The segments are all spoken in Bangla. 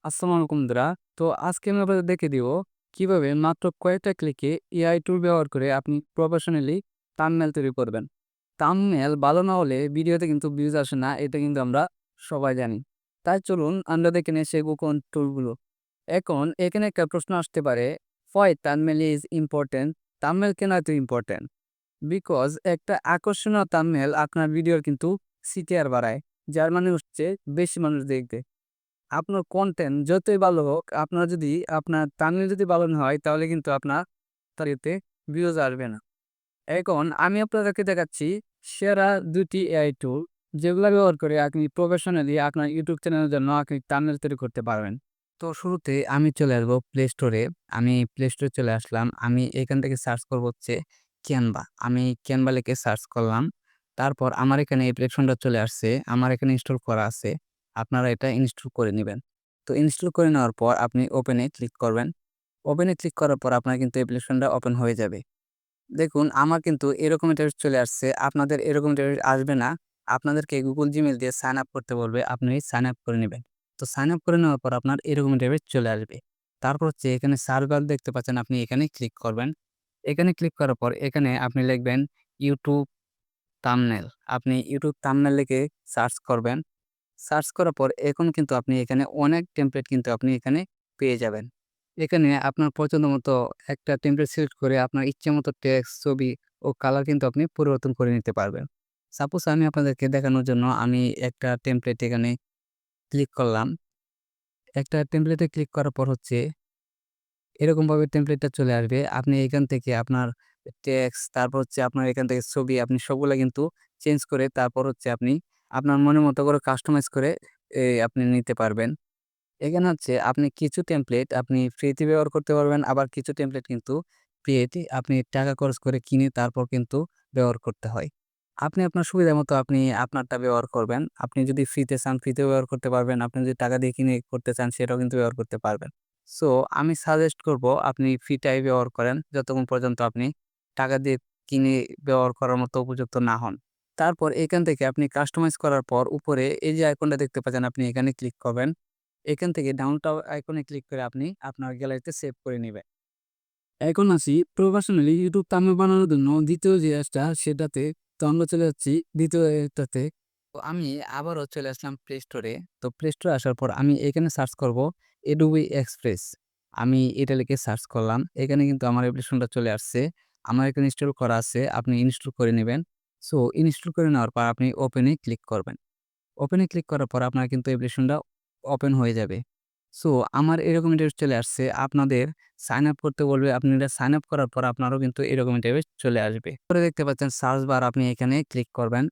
আসসালামু আলাইকুম বন্ধুরা। তো আজকে আমি আপনাদের দেখে দিব কিভাবে মাত্র কয়েকটা ক্লিকে এআই টুল ব্যবহার করে আপনি প্রফেশনালি থাম্বনেল তৈরি করবেন। থাম্বনেল ভালো না হলে ভিডিওতে কিন্তু ভিউজ আসে না, এটা কিন্তু আমরা সবাই জানি। তাই চলুন আমরা দেখে নিই সেই গোপন টুলগুলো। এখন এখানে একটা প্রশ্ন আসতে পারে, why thumbnail is important? Thumbnail কেন এত ইম্পর্টেন্ট? বিকজ একটা আকর্ষণীয় থাম্বনেল আপনার ভিডিওর কিন্তু সিটিআর বাড়ায়, যার মানে হচ্ছে বেশি মানুষ দেখবে। আপনার কনটেন্ট যতই ভালো হোক, আপনার থাম্বনেল যদি ভালো না হয় তাহলে কিন্তু আপনার এতে ভিউজ আসবে না। এখন আমি আপনাদেরকে দেখাচ্ছি সেরা ২ টি এআই টুল, যেগুলা ব্যবহার করে আপনি প্রফেশনালি আপনার ইউটিউব চ্যানেলের জন্য আপনি থাম্বনেল তৈরি করতে পারবেন। তো শুরুতে আমি চলে আসবো প্লে স্টোরে। আমি প্লে স্টোরে চলে আসলাম। আমি এখান থেকে সার্চ করব হচ্ছে ক্যানভা। আমি ক্যানভা লিখে সার্চ করলাম। তারপর আমার এখানে অ্যাপ্লিকেশনটা চলে আসছে। আমার এখানে ইনস্টল করা আছে। আপনারা এটা ইনস্টল করে নিবেন। তো ইনস্টল করে নেওয়ার পর আপনি ওপেন এ ক্লিক করবেন। ওপেন এ ক্লিক করার পর আপনার কিন্তু অ্যাপ্লিকেশনটা ওপেন হয়ে যাবে। দেখুন আমার কিন্তু এরকম ইন্টারফেস চলে আসছে। আপনাদের এরকম ইন্টারফেস আসবে না। আপনাদেরকে Google Gmail দিয়ে সাইন আপ করতে বলবে। আপনি সাইন আপ করে নিবেন। তো সাইন আপ করে নেওয়ার পর আপনার এরকম ইন্টারফেস চলে আসবে। তারপর হচ্ছে এখানে সার্চ বার দেখতে পাচ্ছেন, আপনি এখানে ক্লিক করবেন। এখানে ক্লিক করার পর এখানে আপনি লিখবেন YouTube থাম্বনেল। আপনি YouTube থাম্বনেল লিখে সার্চ করবেন। সার্চ করার পর এখন কিন্তু আপনি এখানে অনেক টেমপ্লেট কিন্তু আপনি এখানে পেয়ে যাবেন। এখানে আপনার পছন্দ মতো একটা টেমপ্লেট সিলেক্ট করে আপনার ইচ্ছামতো টেক্সট, ছবি ও কালার কিন্তু আপনি পরিবর্তন করে নিতে পারবেন। সাপোজ আমি আপনাদেরকে দেখানোর জন্য আমি একটা টেমপ্লেট এখানে ক্লিক করলাম। একটা টেমপ্লেটে ক্লিক করার পর হচ্ছে এরকমভাবে টেমপ্লেটটা চলে আসবে। আপনি এখান থেকে আপনার টেক্সট, তারপর হচ্ছে আপনার এখান থেকে ছবি, আপনি সবগুলা কিন্তু চেঞ্জ করে তারপর হচ্ছে আপনি আপনার মনের মতো করে কাস্টমাইজ করে আপনি নিতে পারবেন। এখানে হচ্ছে আপনি কিছু টেমপ্লেট আপনি ফ্রিতে ব্যবহার করতে পারবেন। আবার কিছু টেমপ্লেট কিন্তু পেইড, আপনি টাকা খরচ করে কিনে তারপর কিন্তু ব্যবহার করতে হয়। আপনি আপনার সুবিধা মতো আপনি আপনারটা ব্যবহার করবেন। আপনি যদি ফ্রিতে চান ফ্রিতেও ব্যবহার করতে পারবেন। আপনি যদি টাকা দিয়ে কিনে করতে চান সেটাও কিন্তু ব্যবহার করতে পারবেন। সো আমি সাজেস্ট করব আপনি ফ্রিটাই ব্যবহার করেন যতক্ষণ পর্যন্ত আপনি টাকা দিয়ে কিনে ব্যবহার করার মতো উপযুক্ত না হন। তারপর এখান থেকে আপনি কাস্টমাইজ করার পর উপরে এই যে আইকনটা দেখতে পাচ্ছেন, আপনি এখানে ক্লিক করবেন। এখান থেকে ডাউনটাও আইকনে ক্লিক করে আপনি আপনার গ্যালারিতে সেভ করে নিবেন। এখন আসি প্রফেশনালি ইউটিউব থাম্বনেল বানানোর জন্য দ্বিতীয় যে অ্যাপসটা সেটাতে। তো আমরা চলে যাচ্ছি দ্বিতীয় অ্যাপটাতে। তো আমি আবারও চলে আসলাম প্লে স্টোরে। তো প্লে স্টোরে আসার পর আমি এখানে সার্চ করব Adobe Express। আমি এটা লিখে সার্চ করলাম। এখানে কিন্তু আমার অ্যাপ্লিকেশনটা চলে আসছে। আমার এখানে ইনস্টল করা আছে। আপনি ইনস্টল করে নিবেন। সো ইনস্টল করে নেওয়ার পর আপনি ওপেন এ ক্লিক করবেন। ওপেন এ ক্লিক করার পর আপনার কিন্তু অ্যাপ্লিকেশনটা ওপেন হয়ে যাবে। সো আমার এরকম ইন্টারফেস চলে আসছে। আপনাদের সাইন আপ করতে বলবে। আপনি এটা সাইন আপ করার পর আপনারও কিন্তু এরকম ইন্টারফেস চলে আসবে। পরে দেখতে পাচ্ছেন সার্চ বার, আপনি এখানে ক্লিক করবেন।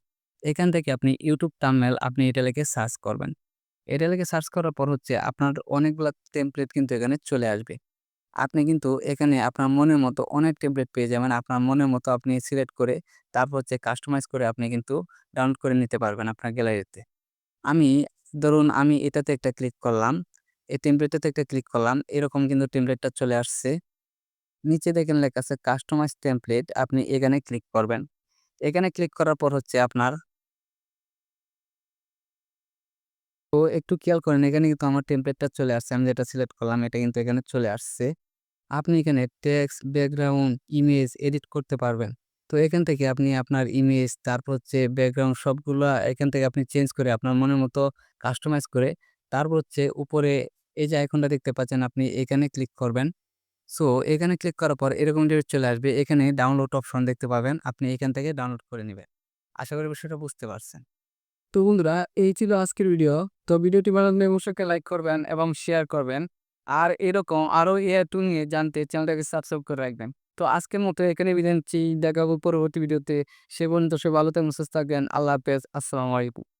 এখান থেকে আপনি YouTube থাম্বনেল আপনি এটা লিখে সার্চ করবেন। এটা লিখে সার্চ করার পর হচ্ছে আপনার অনেকগুলা টেমপ্লেট কিন্তু এখানে চলে আসবে। আপনি কিন্তু এখানে আপনার মনের মতো অনেক টেমপ্লেট পেয়ে যাবেন। আপনার মনের মতো আপনি সিলেক্ট করে তারপর হচ্ছে কাস্টমাইজ করে আপনি কিন্তু ডাউনলোড করে নিতে পারবেন আপনার গ্যালারিতে। আমি ধরুন আমি এটাতে একটা ক্লিক করলাম। এই টেমপ্লেটটাতে একটা ক্লিক করলাম। এরকম কিন্তু টেমপ্লেটটা চলে আসছে। নিচে দেখেন লেখা আছে কাস্টমাইজ টেমপ্লেট। আপনি এখানে ক্লিক করবেন। এখানে ক্লিক করার পর হচ্ছে আপনার তো একটু খেয়াল করেন, এখানে কিন্তু আমার টেমপ্লেটটা চলে আসছে। আমি যেটা সিলেক্ট করলাম এটা কিন্তু এখানে চলে আসছে। আপনি এখানে টেক্সট, ব্যাকগ্রাউন্ড, ইমেজ এডিট করতে পারবেন। তো এখান থেকে আপনি আপনার ইমেজ, তারপর হচ্ছে ব্যাকগ্রাউন্ড সবগুলা এখান থেকে আপনি চেঞ্জ করে আপনার মনের মতো কাস্টমাইজ করে তারপর হচ্ছে উপরে এই যে আইকনটা দেখতে পাচ্ছেন, আপনি এখানে ক্লিক করবেন। সো এখানে ক্লিক করার পর এরকম ইন্টারফেস চলে আসবে। এখানে ডাউনলোড অপশন দেখতে পাবেন। আপনি এখান থেকে ডাউনলোড করে নিবেন। আশা করি বিষয়টা বুঝতে পারছেন। তো বন্ধুরা, এই ছিল আজকের ভিডিও। তো ভিডিওটি ভালো লাগলে অবশ্যই লাইক করবেন এবং শেয়ার করবেন। আর এরকম আরো এআই টুল নিয়ে জানতে চ্যানেলটাকে সাবস্ক্রাইব করে রাখবেন। তো আজকের মতো এখানে বিদায় নিচ্ছি। দেখা হবে পরবর্তী ভিডিওতে। সে পর্যন্ত সবাই ভালো থাকবেন, সুস্থ থাকবেন। আল্লাহ হাফেজ। আসসালামু আলাইকুম।